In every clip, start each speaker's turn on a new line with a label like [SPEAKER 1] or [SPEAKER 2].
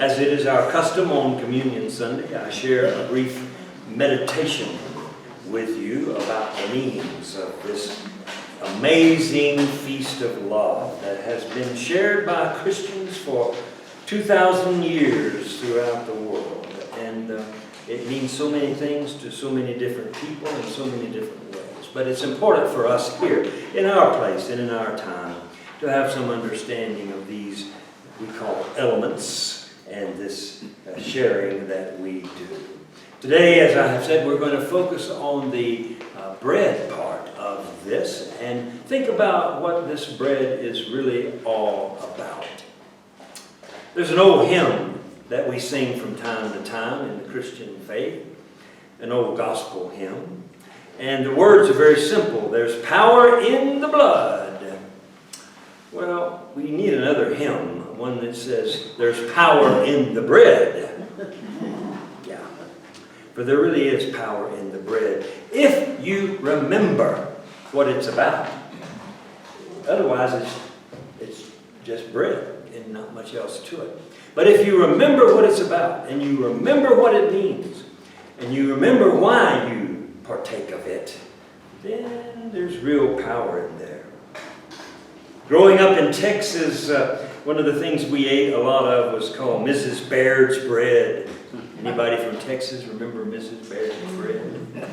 [SPEAKER 1] As it is our custom on Communion Sunday, I share a brief meditation with you about the meanings of this amazing feast of love that has been shared by Christians for 2,000 years throughout the world. And it means so many things to so many different people in so many different ways. But it's important for us here in our place and in our time to have some understanding of these we call elements and this sharing that we do. Today, as I have said, we're going to focus on the bread part of this and think about what this bread is really all about. There's an old hymn that we sing from time to time in the Christian faith, an old gospel hymn, and the words are very simple. There's power in the blood. Well, we need another hymn, one that says, there's power in the bread. Yeah. For there really is power in the bread, if you remember what it's about. Otherwise, it's just bread and not much else to it. But if you remember what it's about, and you remember what it means, and you remember why you partake of it, then there's real power in there. Growing up in Texas, one of the things we ate a lot of was called Mrs. Baird's bread. Anybody from Texas remember Mrs. Baird's bread?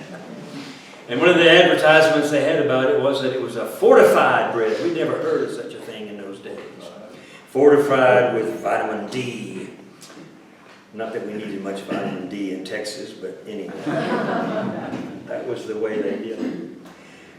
[SPEAKER 1] And one of the advertisements they had about it was that it was a fortified bread. We'd never heard of such a thing in those days. Fortified with vitamin D. Not that we needed much vitamin D in Texas, but anyway. That was the way they did it.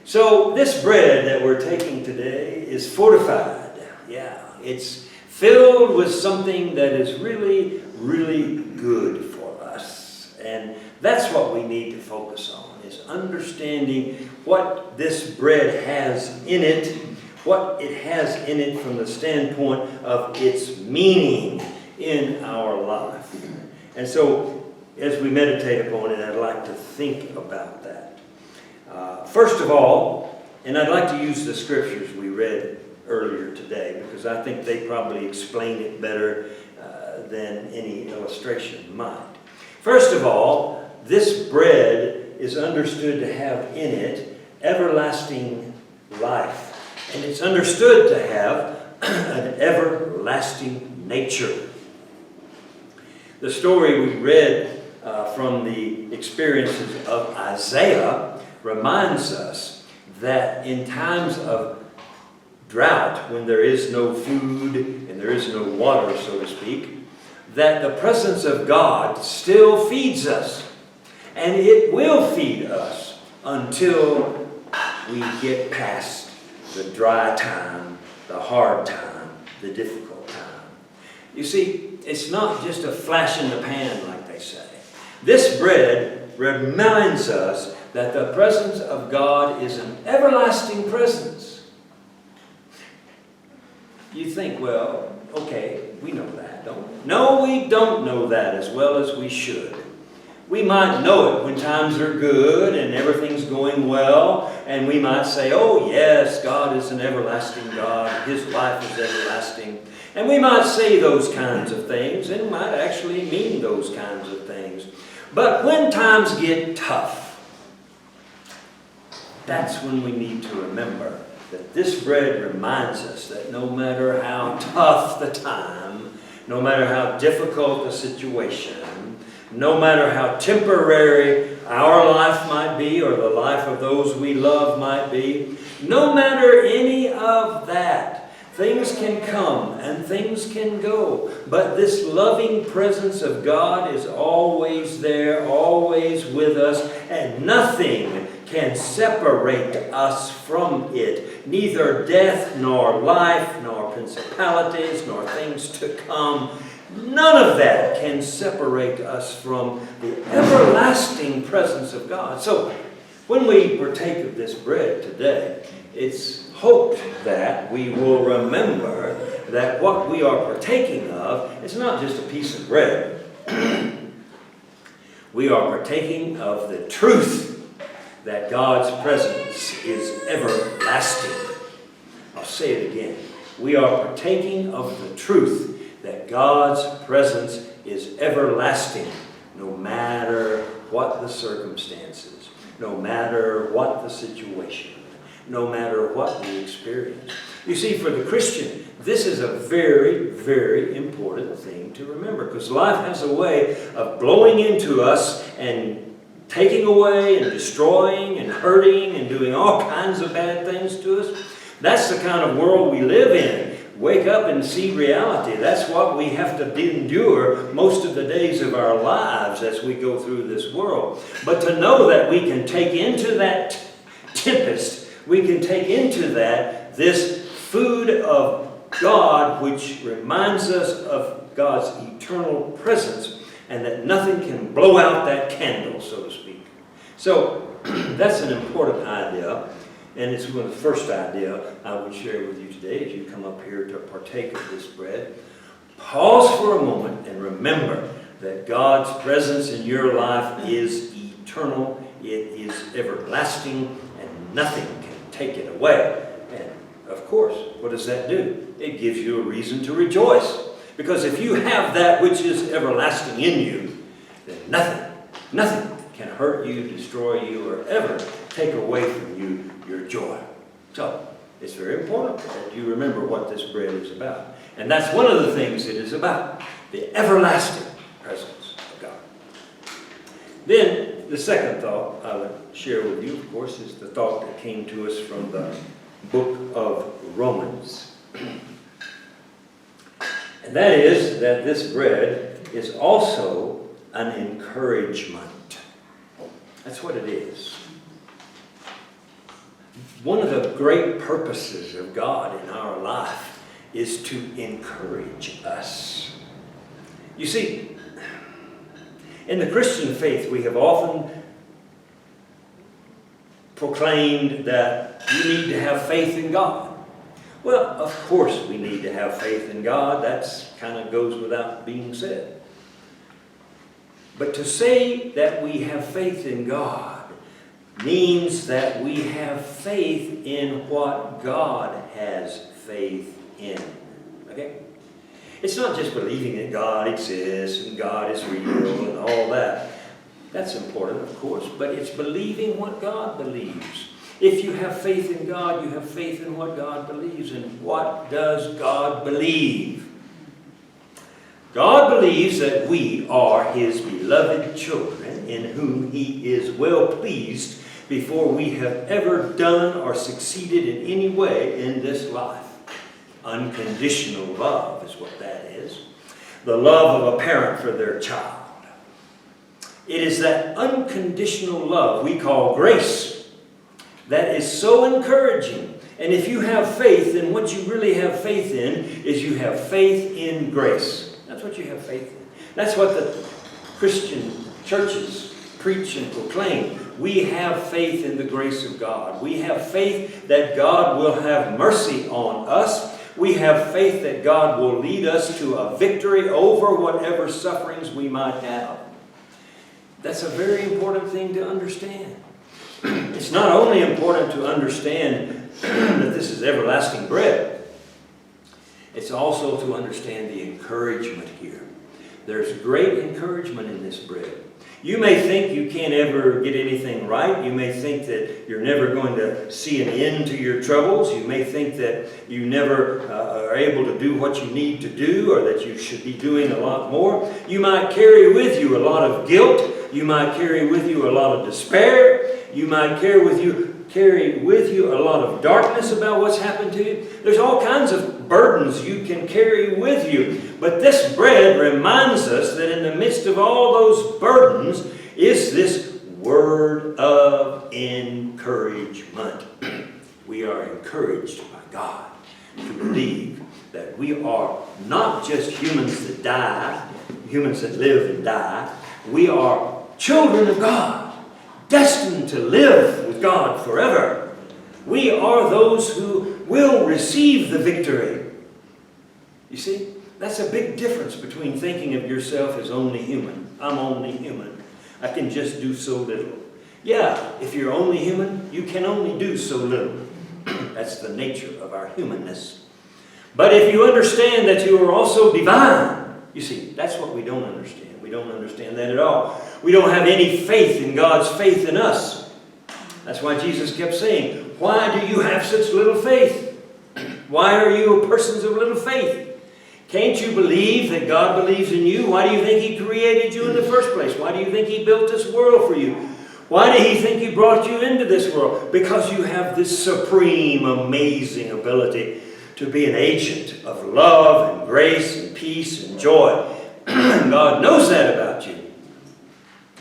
[SPEAKER 1] So this bread that we're taking today is fortified. Yeah, it's filled with something that is really, really good for us. And that's what we need to focus on, is understanding what this bread has in it, what it has in it from the standpoint of its meaning in our life. And so, as we meditate upon it, I'd like to think about that. First of all, and I'd like to use the scriptures we read earlier today, because I think they probably explain it better than any illustration might. First of all, this bread is understood to have in it everlasting life. And it's understood to have an everlasting nature. The story we read from the experiences of Isaiah reminds us that in times of drought, when there is no food and there is no water, so to speak, that the presence of God still feeds us. And it will feed us until we get past the dry time, the hard time, the difficult time. You see, it's not just a flash in the pan, like they say. This bread reminds us that the presence of God is an everlasting presence. You think, well, okay, we know that, don't we? No, we don't know that as well as we should. We might know it when times are good and everything's going well, and we might say, oh yes, God is an everlasting God, His life is everlasting. And we might say those kinds of things, and might actually mean those kinds of things. But when times get tough, that's when we need to remember that this bread reminds us that no matter how tough the time, no matter how difficult the situation, no matter how temporary our life might be or the life of those we love might be, no matter any of that, things can come and things can go. But this loving presence of God is always there, always with us, and nothing can separate us from it. Neither death, nor life, nor principalities, nor things to come. None of that can separate us from the everlasting presence of God. So, when we partake of this bread today, it's hoped that we will remember that what we are partaking of is not just a piece of bread. We are partaking of the truth that God's presence is everlasting. I'll say it again. We are partaking of the truth that God's presence is everlasting, no matter what the circumstances, no matter what the situation, no matter what we experience. You see, for the Christian, this is a very, very important thing to remember, because life has a way of blowing into us and taking away and destroying and hurting and doing all kinds of bad things to us. That's the kind of world we live in. Wake up and see reality. That's what we have to endure most of the days of our lives as we go through this world. But to know that we can take into that tempest, we can take into that this food of God, which reminds us of God's eternal presence, and that nothing can blow out that candle, so to speak. So that's an important idea. And it's one of the first idea I would share with you today as you come up here to partake of this bread. Pause for a moment and remember that God's presence in your life is eternal. It is everlasting, and nothing can take it away. And of course, what does that do? It gives you a reason to rejoice. Because if you have that which is everlasting in you, then nothing can hurt you, destroy you, or ever take away from you your joy. So, it's very important that you remember what this bread is about. And that's one of the things it is about, the everlasting presence of God. Then, the second thought I would share with you, of course, is the thought that came to us from the book of Romans. And that is that this bread is also an encouragement. That's what it is. One of the great purposes of God in our life is to encourage us. You see, in the Christian faith, we have often proclaimed that you need to have faith in God. Well, of course we need to have faith in God. That kind of goes without being said. But to say that we have faith in God means that we have faith in what God has faith in. Okay? It's not just believing that God exists and God is real and all that. That's important, of course, but it's believing what God believes. If you have faith in God, you have faith in what God believes. And what does God believe? God believes that we are His beloved children in whom He is well pleased before we have ever done or succeeded in any way in this life. Unconditional love is what that is. The love of a parent for their child. It is that unconditional love we call grace that is so encouraging. And if you have faith, then what you really have faith in is you have faith in grace. That's what you have faith in. That's what the Christian churches preach and proclaim. We have faith in the grace of God. We have faith that God will have mercy on us. We have faith that God will lead us to a victory over whatever sufferings we might have. That's a very important thing to understand. It's not only important to understand that this is everlasting bread. It's also to understand the encouragement here. There's great encouragement in this bread. You may think you can't ever get anything right. You may think that you're never going to see an end to your troubles. You may think that you never are able to do what you need to do, or that you should be doing a lot more. You might carry with you a lot of guilt. You might carry with you a lot of despair. You might carry with you a lot of darkness about what's happened to you. There's all kinds of burdens you can carry with you. But this bread reminds us that in the midst of all those burdens is this word of encouragement. We are encouraged by God to believe that we are not just humans that die, humans that live and die. We are children of God, destined to live with God forever. We are those who will receive the victory. You see, that's a big difference between thinking of yourself as only human. I'm only human. I can just do so little. Yeah, if you're only human, you can only do so little. That's the nature of our humanness. But if you understand that you are also divine, you see, that's what we don't understand. We don't understand that at all. We don't have any faith in God's faith in us. That's why Jesus kept saying, why do you have such little faith? Why are you persons of little faith? Can't you believe that God believes in you? Why do you think He created you in the first place? Why do you think He built this world for you? Why did He think He brought you into this world? Because you have this supreme, amazing ability to be an agent of love and grace and peace and joy. God knows that about you.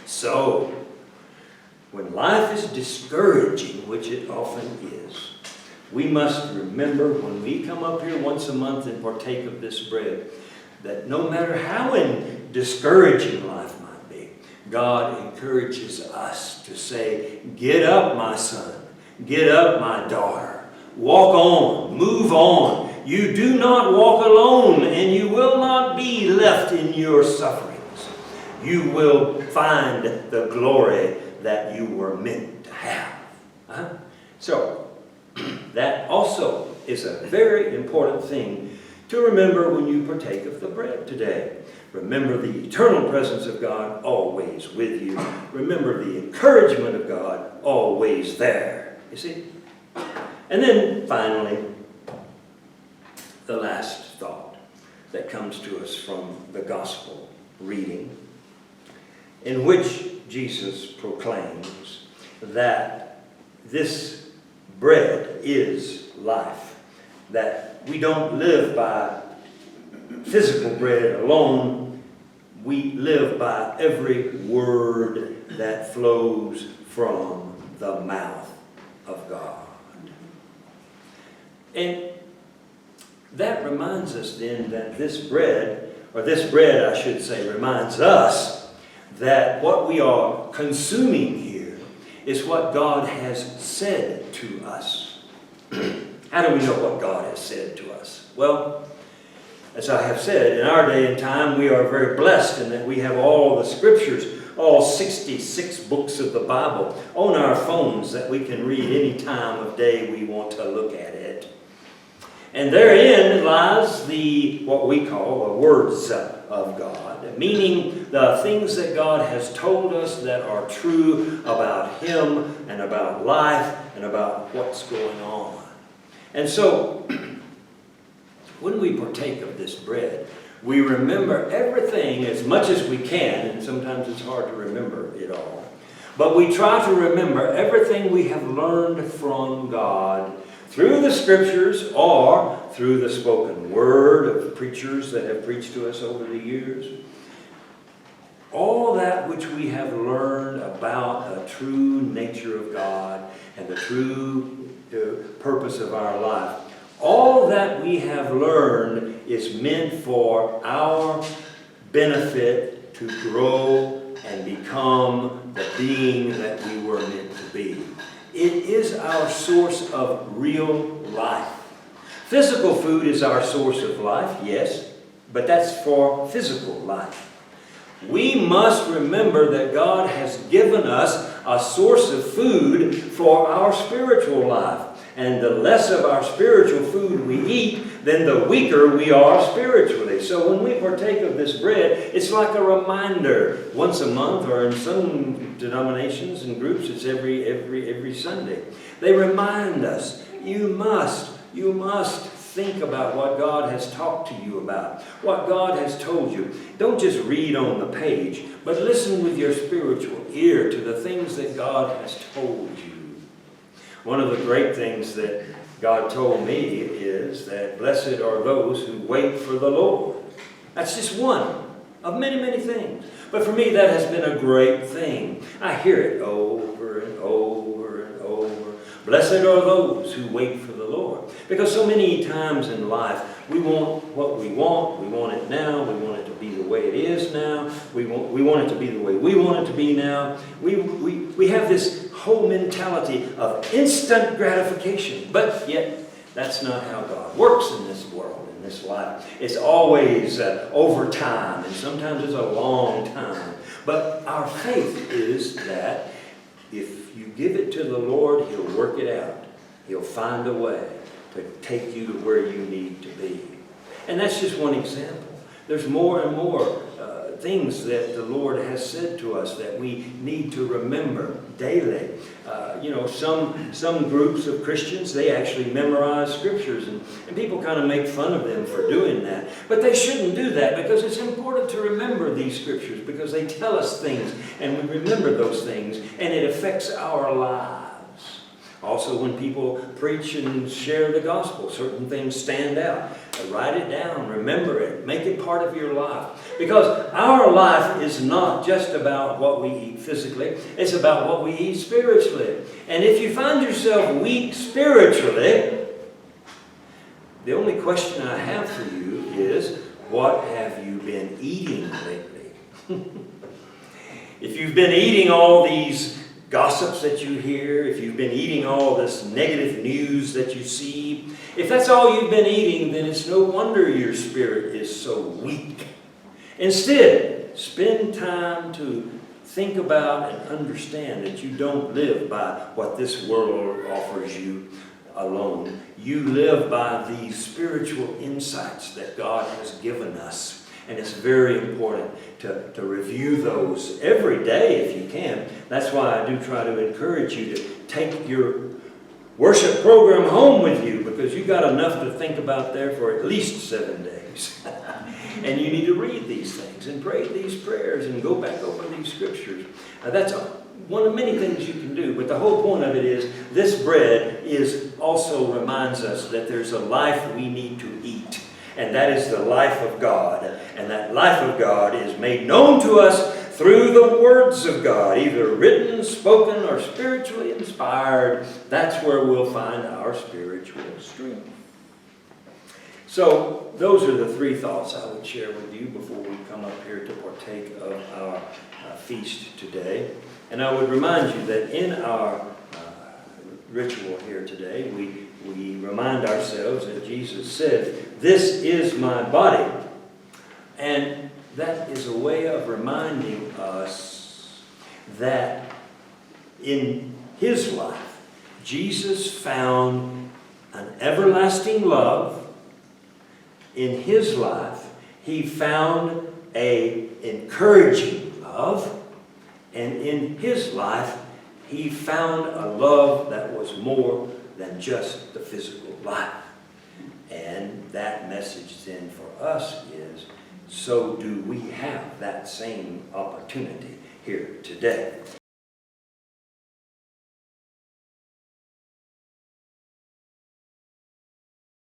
[SPEAKER 1] So, when life is discouraging, which it often is, we must remember when we come up here once a month and partake of this bread, that no matter how discouraging life might be, God encourages us to say, get up, my son. Get up, my daughter. Walk on. Move on. You do not walk alone, and you will not be left in your sufferings. You will find the glory that you were meant to have. So, that also is a very important thing to remember when you partake of the bread today. Remember the eternal presence of God always with you. Remember the encouragement of God always there. You see? And then finally, the last thought that comes to us from the gospel reading, in which Jesus proclaims that this bread is life, that we don't live by physical bread alone, we live by every word that flows from the mouth of God. And that reminds us then that this bread I should say, reminds us that what we are consuming here is what God has said to us. How do we know what God has said to us? Well, as I have said, in our day and time, we are very blessed in that we have all the scriptures, all 66 books of the Bible on our phones that we can read any time of day we want to look at it. And therein lies what we call the words of God, meaning the things that God has told us that are true about Him and about life and about what's going on. And so, when we partake of this bread, we remember everything as much as we can, and sometimes it's hard to remember it all. But we try to remember everything we have learned from God through the scriptures or through the spoken word of preachers that have preached to us over the years. All that which we have learned about the true nature of God and the true purpose of our life, all that we have learned is meant for our benefit to grow and become the being that we were meant to be. It is our source of real life. Physical food is our source of life, yes, but that's for physical life. We must remember that God has given us a source of food for our spiritual life. And the less of our spiritual food we eat, then the weaker we are spiritually. So when we partake of this bread, it's like a reminder once a month, or in some denominations and groups, it's every Sunday. They remind us, you must think about what God has talked to you about, what God has told you. Don't just read on the page, but listen with your spiritual ear to the things that God has told you. One of the great things that God told me is that blessed are those who wait for the Lord. That's just one of many, many things. But for me, that has been a great thing. I hear it over and over and over. Blessed are those who wait for the Lord. Because so many times in life, we want what we want it now, we want it to be the way it is now, we want it to be the way we want it to be now. We have this whole mentality of instant gratification, but yet that's not how God works in this world, in this life. It's always over time, and sometimes it's a long time. But our faith is that if you give it to the Lord, He'll work it out. He'll find a way. to take you to where you need to be. And that's just one example. There's more and more things that the Lord has said to us that we need to remember daily. Some groups of Christians, they actually memorize scriptures, and people kind of make fun of them for doing that. But they shouldn't do that, because it's important to remember these scriptures, because they tell us things, and we remember those things, and it affects our lives. Also, when people preach and share the gospel, certain things stand out. Write it down, remember it, make it part of your life. Because our life is not just about what we eat physically, it's about what we eat spiritually. And if you find yourself weak spiritually, the only question I have for you is, what have you been eating lately? If you've been eating all these gossips that you hear, if you've been eating all this negative news that you see, if that's all you've been eating, then it's no wonder your spirit is so weak. Instead, spend time to think about and understand that you don't live by what this world offers you alone. You live by these spiritual insights that God has given us. And it's very important to review those every day if you can. That's why I do try to encourage you to take your worship program home with you, because you've got enough to think about there for at least 7 days. And you need to read these things and pray these prayers and go back over these scriptures. That's one of many things you can do, but the whole point of it is this bread also reminds us that there's a life we need to eat. And that is the life of God. And that life of God is made known to us through the words of God, either written, spoken, or spiritually inspired. That's where we'll find our spiritual strength. So those are the 3 thoughts I would share with you before we come up here to partake of our feast today. And I would remind you that in our ritual here today, we remind ourselves that Jesus said, "This is my body." And that is a way of reminding us that in his life, Jesus found an everlasting love. In his life, he found an encouraging love. And in his life, he found a love that was more than just the physical life. And that message then for us is, so do we have that same opportunity here today?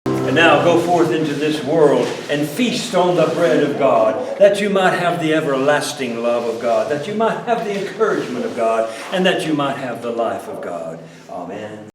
[SPEAKER 1] And now go forth into this world and feast on the bread of God, that you might have the everlasting love of God, that you might have the encouragement of God, and that you might have the life of God. Amen.